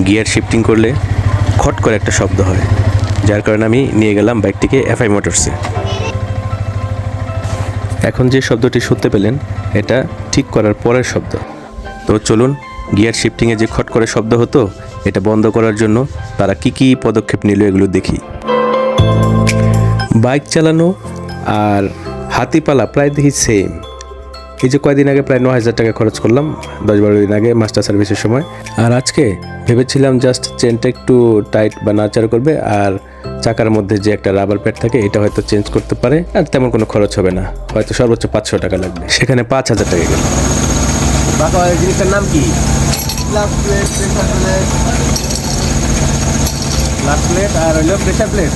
Gear shifting করলে খট করে একটা শব্দ হয়, যার কারণে আমি নিয়ে গেলাম বাইকটিকে এফআই মোটরসে। এখন যে শব্দটি শুনতে পেলেন এটা ঠিক করার পরের শব্দ। তো চলুন গিয়ার শিফটিংয়ে যে খট করে শব্দ হতো এটা বন্ধ করার জন্য তারা কি পদক্ষেপ নিল এগুলো দেখি। বাইক চালানো আর হাতিপালা প্রায় দেখি সেম। এই যে কয়দিন আগে প্রায় 9,000 টাকা খরচ করলাম 10-12 দিন আগে মাস্টার সার্ভিসের সময়। আর আজকে ভেবেছিলাম জাস্ট চেনটা একটু টাইট বা নাড়াচাড়া করবে, আর চাকার মধ্যে যে একটা রাবার প্যাড থাকে এটা হয়তো চেঞ্জ করতে পারে, আর তেমন কোনো খরচ হবে না, হয়তো সর্বোচ্চ 500 টাকা লাগবে, সেখানে 5,000 টাকা গেল। জিনিসটার নাম কি? গ্লাস প্লেট আর হইলো প্রেসার প্লেট।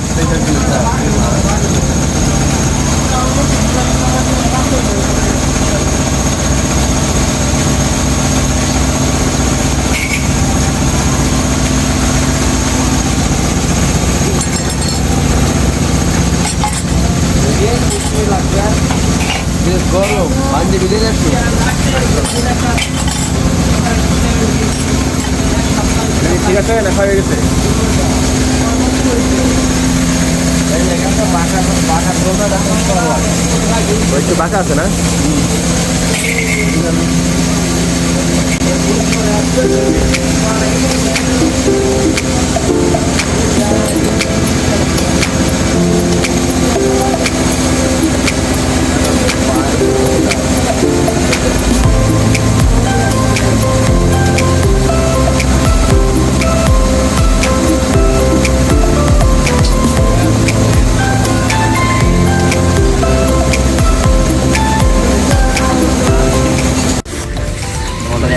গরম পাঞ্জে ভিজে যাচ্ছে। ঠিক আছে লেখা হয়ে গেছে। বাঁকা আছে না?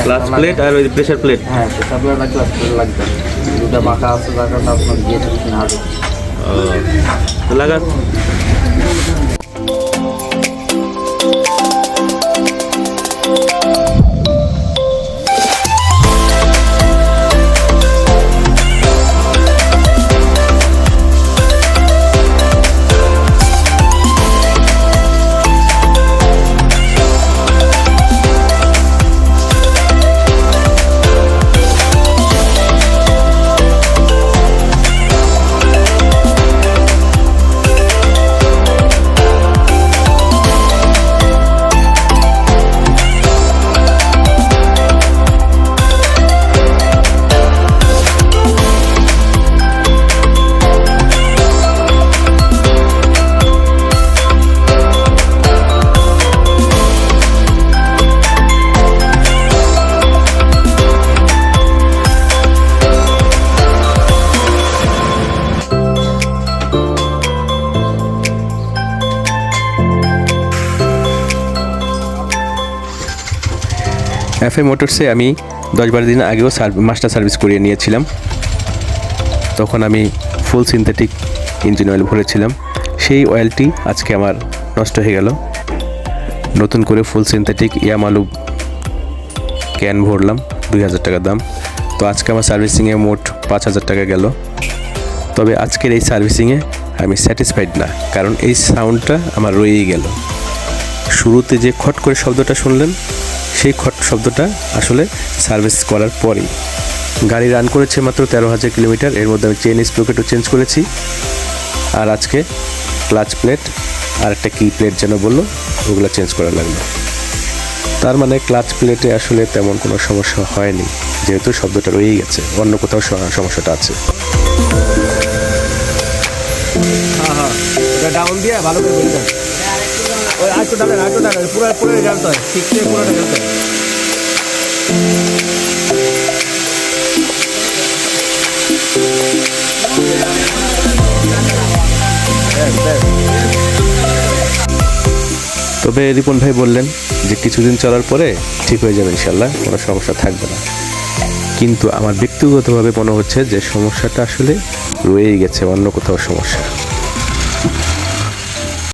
গ্লাস প্লেট আর ওই প্রেসার প্লেট। হ্যাঁ, প্রেসার প্লেট আর গ্লাস প্লেট লাগবে। দুটা বাঁকা আছে, যার কারণে আপনার গিয়ে কিছু না হবে। তো লাগা। এফআই মোটরসে আমি 10-12 দিন আগেও মাস্টার সার্ভিস করিয়ে নিয়েছিলাম। তখন আমি ফুল সিনথেটিক ইঞ্জিন অয়েল ভরেছিলাম, সেই অয়েলটি আজকে আমার নষ্ট হয়ে গেল। নতুন করে ফুল সিনথেটিক ইয়ামালু ক্যান ভরলাম, 2,000 টাকা দাম। তো আজকে আমার সার্ভিসিংয়ে মোট 5,000 টাকা গেল। তবে আজকের এই সার্ভিসিংয়ে আমি স্যাটিসফাইড না, কারণ এই সাউন্ডটা আমার রয়েই গেল। শুরুতে যে খট করে শব্দটা শুনলেন সেই খট শব্দটা আসলে সার্ভিস করার পরেই। গাড়ি রান করেছে মাত্র 13,000 কিলোমিটার, এর মধ্যে আমি চেইন স্প্রকেটও চেঞ্জ করেছি। আর আজকে ক্লাচ প্লেট আর একটা কি প্লেট যেন বললো, ওগুলো চেঞ্জ করা লাগলো। তার মানে ক্লাচ প্লেটে আসলে তেমন কোনো সমস্যা হয়নি, যেহেতু শব্দটা রয়েই গেছে, অন্য কোথাও সমস্যাটা আছে। ডাউন দিয়ে ভালো করে বলতে ওই আরেকটু ডালেন, পুরো জানতে হয়, ঠিক থেকে পুরোটা জানতে হয়। তবে রিপন ভাই বললেন যে কিছুদিন চলার পরে ঠিক হয়ে যাবে ইনশাল্লাহ, কোনো সমস্যা থাকবে না। কিন্তু আমার ব্যক্তিগতভাবে মনে হচ্ছে যে সমস্যাটা আসলে রয়েই গেছে, অন্য কোথাও সমস্যা।